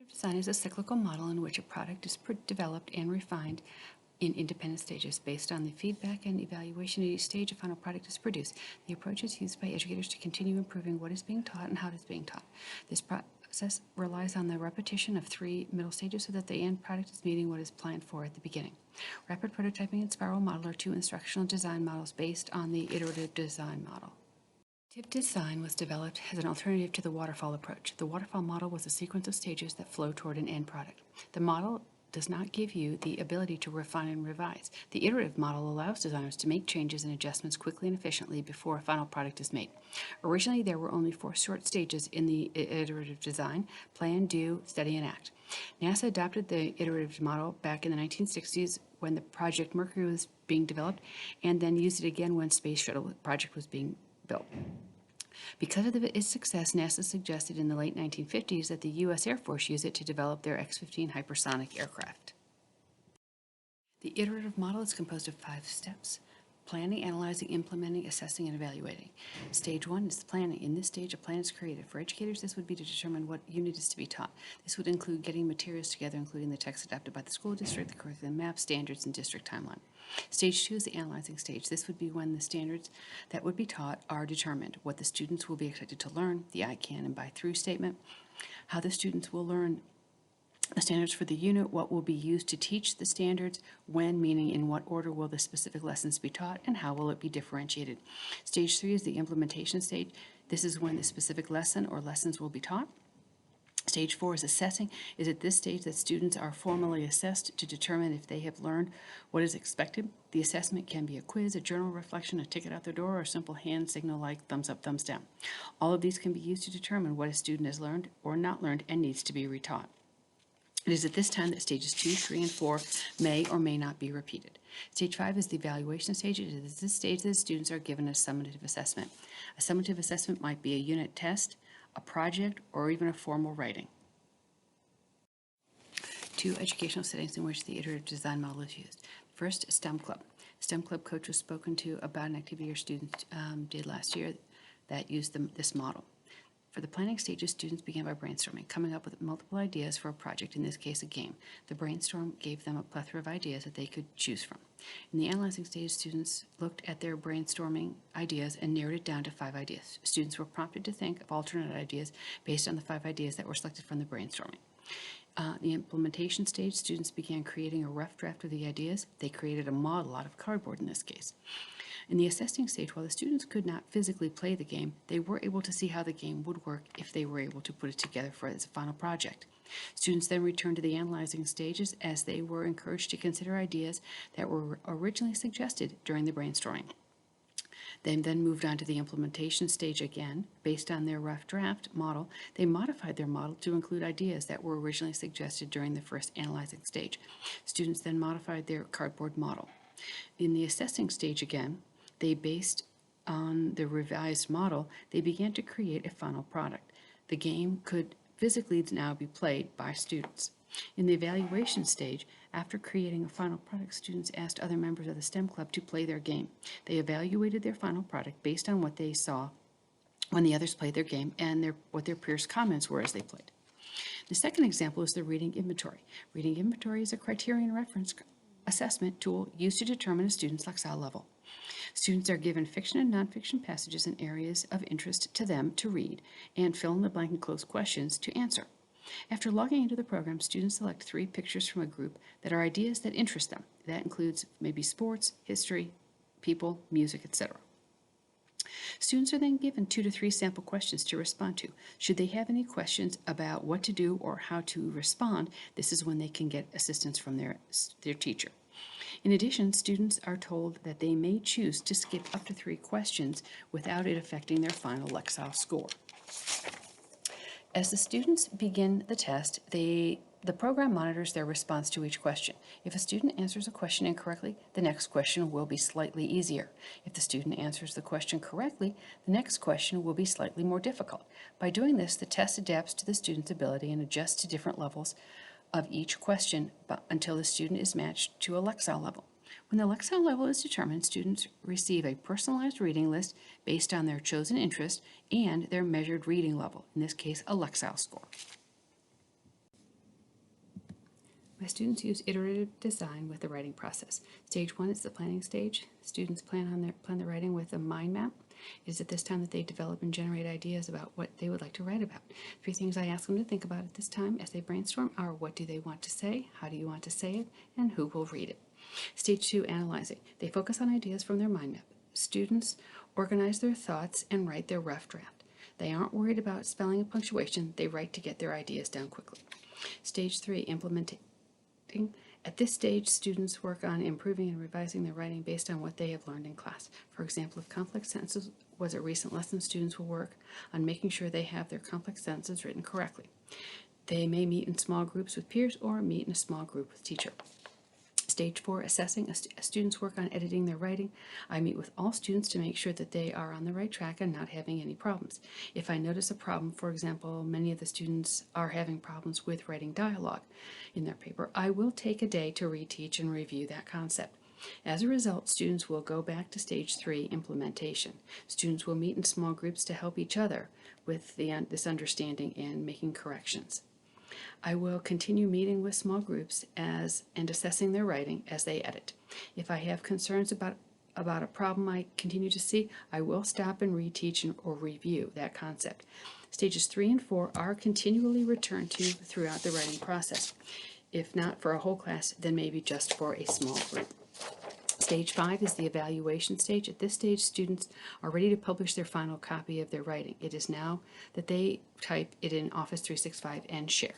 Design is a cyclical model in which a product is developed and refined in independent stages. Based on the feedback and evaluation at each stage, a final product is produced. The approach is used by educators to continue improving what is being taught and how it is being taught. This process relies on the repetition of 3 middle stages so that the end product is meeting what is planned for at the beginning. Rapid prototyping and spiral model are 2 instructional design models based on the iterative design model. Iterative design was developed as an alternative to the waterfall approach. The waterfall model was a sequence of stages that flow toward an end product. The model does not give you the ability to refine and revise. The iterative model allows designers to make changes and adjustments quickly and efficiently before a final product is made. Originally, there were only 4 short stages in the iterative design: plan, do, study, and act. NASA adopted the iterative model back in the 1960s when the Project Mercury was being developed, and then used it again when Space Shuttle project was being built. Because of its success, NASA suggested in the late 1950s that the U.S. Air Force use it to develop their X-15 hypersonic aircraft. The iterative model is composed of 5 steps: planning, analyzing, implementing, assessing, and evaluating. Stage 1 is planning. In this stage, a plan is created. For educators, this would be to determine what unit is to be taught. This would include getting materials together, including the text adopted by the school district, the curriculum map, standards, and district timeline. Stage 2 is the analyzing stage. This would be when the standards that would be taught are determined, what the students will be expected to learn, the I can and by through statement, how the students will learn the standards for the unit, what will be used to teach the standards, when, meaning in what order will the specific lessons be taught, and how will it be differentiated. Stage 3 is the implementation stage. This is when the specific lesson or lessons will be taught. Stage 4 is assessing. Is at this stage that students are formally assessed to determine if they have learned what is expected. The assessment can be a quiz, a journal reflection, a ticket out the door, or a simple hand signal like thumbs up, thumbs down. All of these can be used to determine what a student has learned or not learned and needs to be retaught. It is at this time that stages 2, 3, and 4 may or may not be repeated. Stage 5 is the evaluation stage. It is this stage that students are given a summative assessment. A summative assessment might be a unit test, a project, or even a formal writing. 2 educational settings in which the iterative design model is used. First, STEM Club. STEM Club coach was spoken to about an activity your students did last year that used this model. For the planning stages, students began by brainstorming, coming up with multiple ideas for a project, in this case a game. The brainstorm gave them a plethora of ideas that they could choose from. In the analyzing stage, students looked at their brainstorming ideas and narrowed it down to 5 ideas. Students were prompted to think of alternate ideas based on the 5 ideas that were selected from the brainstorming. The implementation stage, students began creating a rough draft of the ideas. They created a model out of cardboard in this case. In the assessing stage, while the students could not physically play the game, they were able to see how the game would work if they were able to put it together as a final project. Students then returned to the analyzing stages as they were encouraged to consider ideas that were originally suggested during the brainstorming. They then moved on to the implementation stage again. Based on their rough draft model, they modified their model to include ideas that were originally suggested during the first analyzing stage. Students then modified their cardboard model. In the assessing stage again, based on the revised model, they began to create a final product. The game could physically now be played by students. In the evaluation stage, after creating a final product, students asked other members of the STEM club to play their game. They evaluated their final product based on what they saw when the others played their game and what their peers' comments were as they played. The second example is the reading inventory. Reading inventory is a criterion reference assessment tool used to determine a student's lexile level. Students are given fiction and nonfiction passages in areas of interest to them to read and fill in the blank and close questions to answer. After logging into the program, students select 3 pictures from a group that are ideas that interest them. That includes maybe sports, history, people, music, etc. Students are then given 2 to 3 sample questions to respond to. Should they have any questions about what to do or how to respond, this is when they can get assistance from their teacher. In addition, students are told that they may choose to skip up to 3 questions without it affecting their final lexile score. As the students begin the test, the program monitors their response to each question. If a student answers a question incorrectly, the next question will be slightly easier. If the student answers the question correctly, the next question will be slightly more difficult. By doing this, the test adapts to the student's ability and adjusts to different levels of each question until the student is matched to a lexile level. When the lexile level is determined, students receive a personalized reading list based on their chosen interest and their measured reading level, in this case a lexile score. My students use iterative design with the writing process. Stage 1 is the planning stage. Students plan their writing with a mind map. It is at this time that they develop and generate ideas about what they would like to write about. 3 things I ask them to think about at this time as they brainstorm are: what do they want to say, how do you want to say it, and who will read it. Stage 2, analyzing. They focus on ideas from their mind map. Students organize their thoughts and write their rough draft. They aren't worried about spelling and punctuation. They write to get their ideas down quickly. Stage 3, implementing. At this stage, students work on improving and revising their writing based on what they have learned in class. For example, if complex sentences was a recent lesson, students will work on making sure they have their complex sentences written correctly. They may meet in small groups with peers or meet in a small group with teacher. Stage 4, assessing. Students work on editing their writing. I meet with all students to make sure that they are on the right track and not having any problems. If I notice a problem, for example, many of the students are having problems with writing dialogue in their paper, I will take a day to reteach and review that concept. As a result, students will go back to Stage 3, implementation. Students will meet in small groups to help each other with this understanding and making corrections. I will continue meeting with small groups and assessing their writing as they edit. If I have concerns about a problem I continue to see, I will stop and reteach or review that concept. Stages 3 and 4 are continually returned to throughout the writing process. If not for a whole class, then maybe just for a small group. Stage 5 is the evaluation stage. At this stage, students are ready to publish their final copy of their writing. It is now that they type it in Office 365 and share.